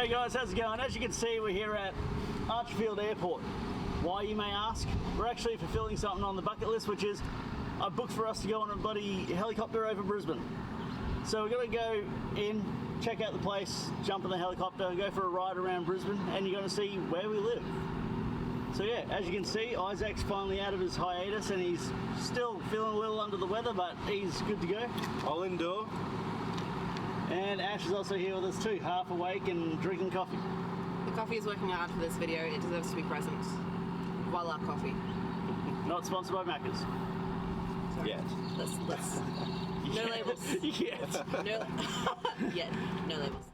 Hey guys, how's it going? As you can see, we're here at Archfield Airport. Why, you may ask? We're actually fulfilling something on the bucket list, which is I booked for us to go on a bloody helicopter over Brisbane. So we're going to go in, check out the place, jump in the helicopter, go for a ride around Brisbane, and you're going to see where we live. So yeah, as you can see, Isaac's finally out of his hiatus and he's still feeling a little under the weather, but he's good to go. I'll endure. And Ash is also here with us too, half awake and drinking coffee. The coffee is working hard for this video. It deserves to be present. Voila, coffee. Not sponsored by Macca's. Sorry. Yet. Let's no labels. Yet. No. Yet. No labels.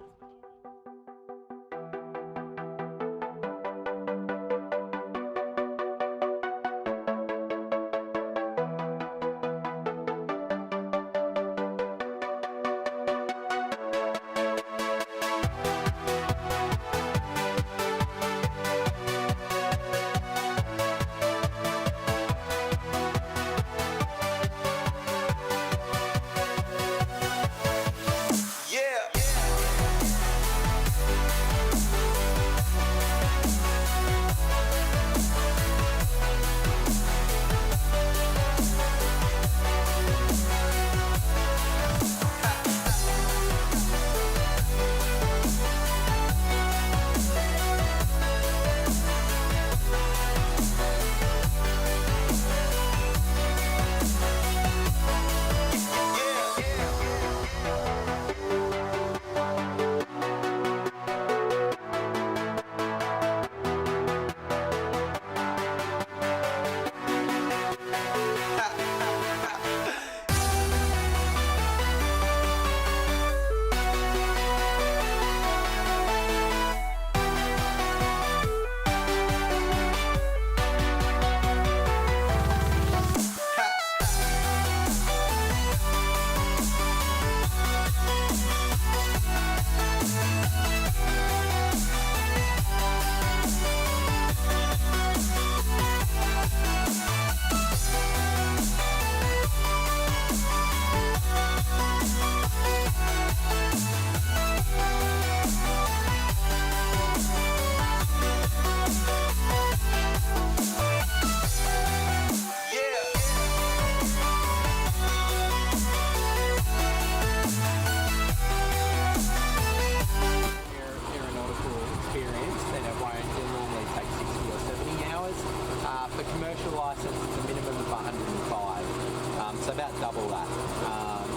For commercial license, it's a minimum of 105, so about double that,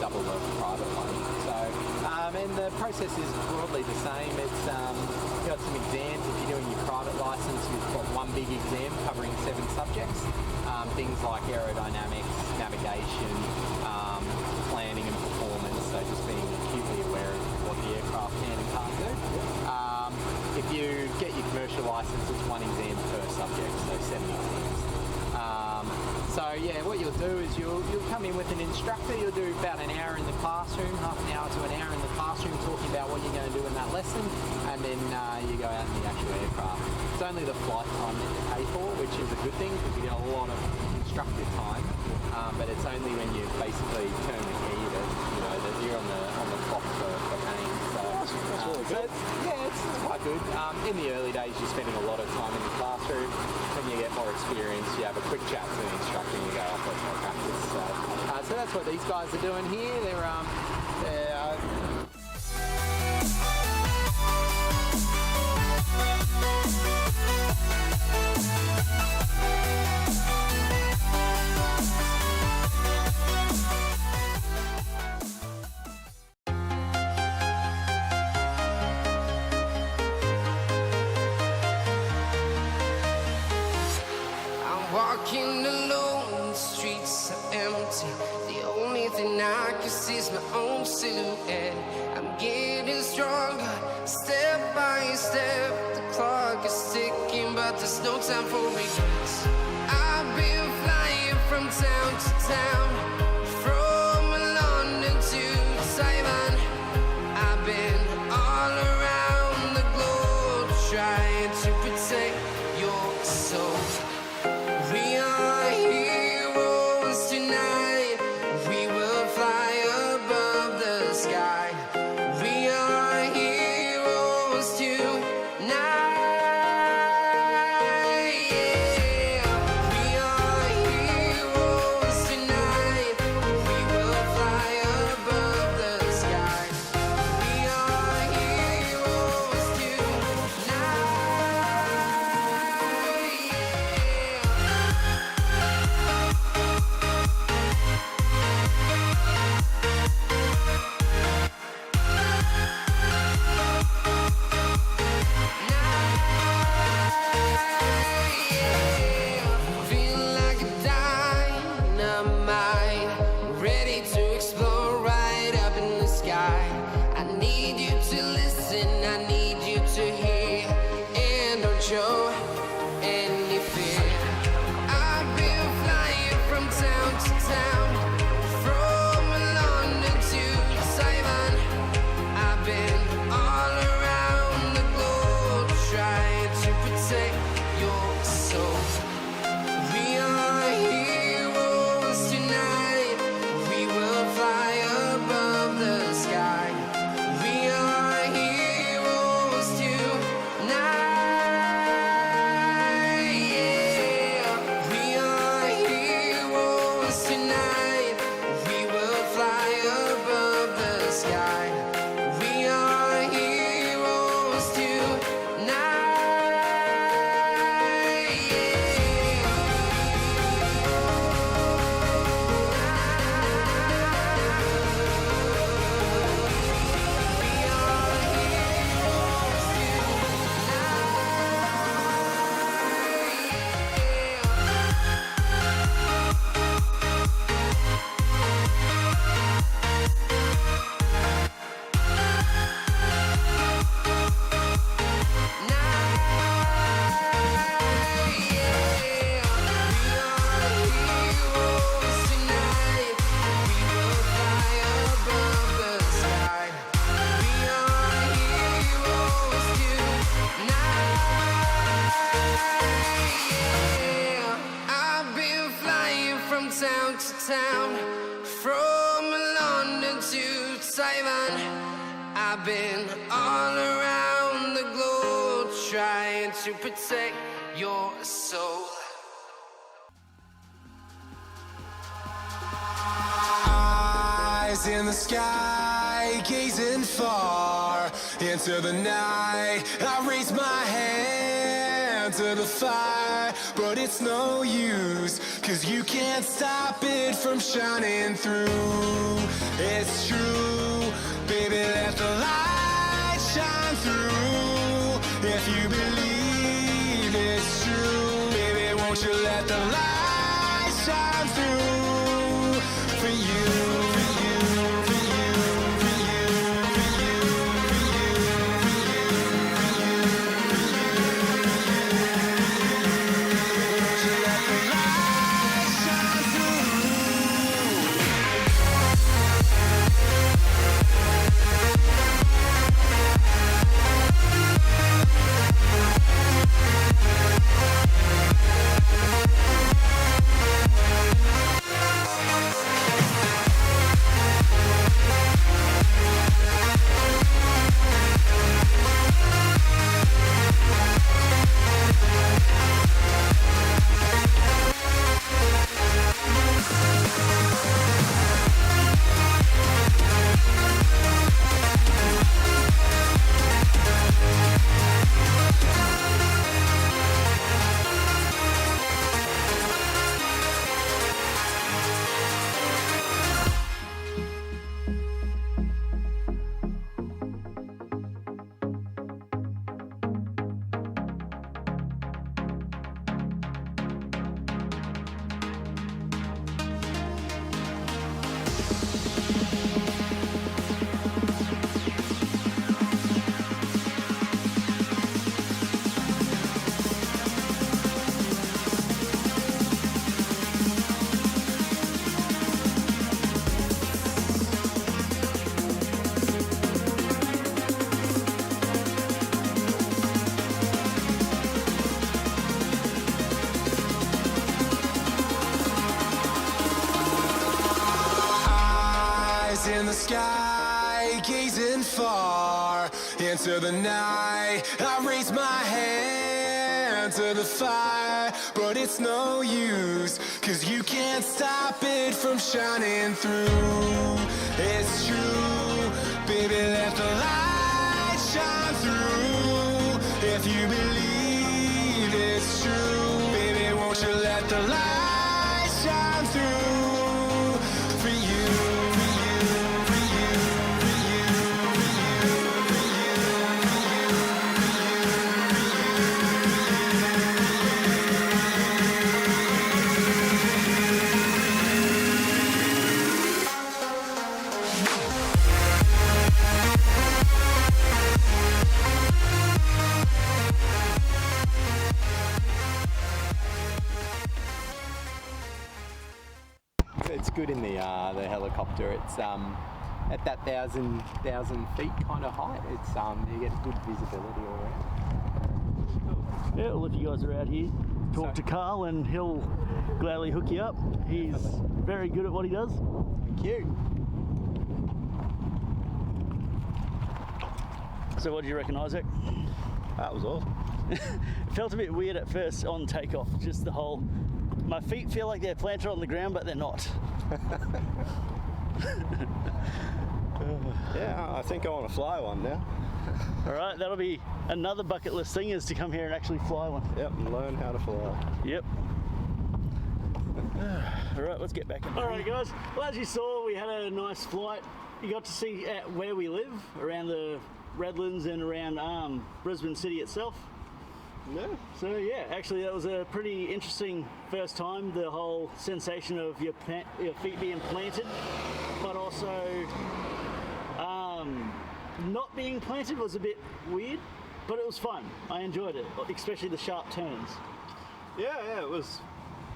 double the private one. So, and the process is broadly the same. It's you've got some exams. If you're doing your private license, you've got one big exam covering 7 subjects, things like aerodynamics, navigation, planning and performance. So just being acutely aware of what the aircraft can and can't do. If you get your commercial license, it's 1 exam per subject, so 7 exams. So yeah, what you'll do is you'll come in with an instructor. You'll do about an hour in the classroom, half an hour to an hour in the classroom, talking about what you're going to do in that lesson, and then you go out in the actual aircraft. It's only the flight time that you pay for, which is a good thing because you get a lot of instructor time. But it's only when you basically turn the key that you're on the clock for paying. So that's really good. It's quite good. In the early days, you're spending a lot of time in the classroom. When you get more experience, you have a quick chat to the instructor and you go off, let's more practice. So that's what these guys are doing here. They're walking alone, the streets are empty. The only thing I can see is my own silhouette. I'm getting stronger, step by step. The clock is ticking, but there's no time for regrets. I've been flying from town to town, from London to Taiwan. I've been all around the globe, trying to protect your soul. We are heroes tonight. We will fly above the sky. We are heroes tonight. Simon. I've been all around the globe trying to protect your soul. Eyes in the sky, gazing far into the night. I raise my hand to the fire, but it's no use, 'cause you can't stop it from shining through. It's true, baby, let the light shine through. If you believe it's true, baby, won't you let the light shine through for you. In the sky, gazing far into the night. I raise my hand to the fire, but it's no use, 'cause you can't stop it from shining through. It's true, baby, let the light shine through. If you believe it's true, baby, won't you let the light shine through for you. It's good in the helicopter. It's at that thousand feet kind of height. It's you get good visibility all around. Yeah, well, if you guys are out here, talk to Carl and he'll gladly hook you up. He's very good at what he does. Thank you. So what do you reckon, Isaac? That was awesome. It felt a bit weird at first on takeoff, just the whole, my feet feel like they're planted on the ground, but they're not. Yeah, I think I want to fly one now. All right, that'll be another bucket list thing, is to come here and actually fly one. Yep, and learn how to fly. Yep. All right, let's get back. All right, guys. Well, as you saw, we had a nice flight. You got to see where we live, around the Redlands and around Brisbane City itself. Yeah. So yeah, actually that was a pretty interesting first time, the whole sensation of your feet being planted, but also not being planted was a bit weird, but it was fun. I enjoyed it, especially the sharp turns. Yeah, it was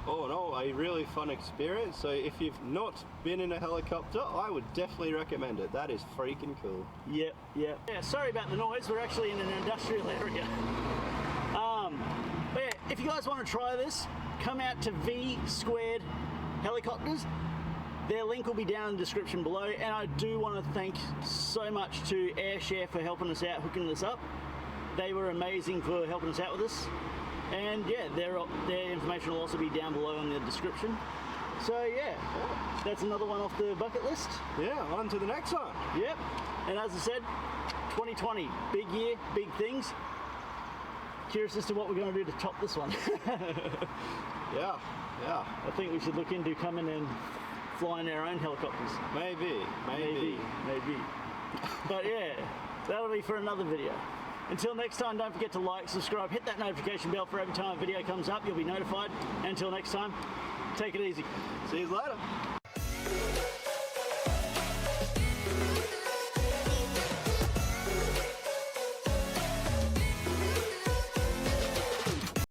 all in all a really fun experience. So if you've not been in a helicopter, I would definitely recommend it. That is freaking cool. Yep. Yeah, sorry about the noise, we're actually in an industrial area. But yeah, if you guys want to try this, come out to V Squared Helicopters. Their link will be down in the description below, and I do want to thank so much to Airshare for helping us out, hooking this up. They were amazing for helping us out with this. And yeah, their information will also be down below in the description. So yeah, that's another one off the bucket list. Yeah, on to the next one. Yep. And as I said, 2020, big year, big things. Curious as to what we're going to do to top this one. Yeah. I think we should look into coming and flying our own helicopters. Maybe. But yeah, that'll be for another video. Until next time, don't forget to like, subscribe, hit that notification bell for every time a video comes up. You'll be notified. Until next time, take it easy. See you later.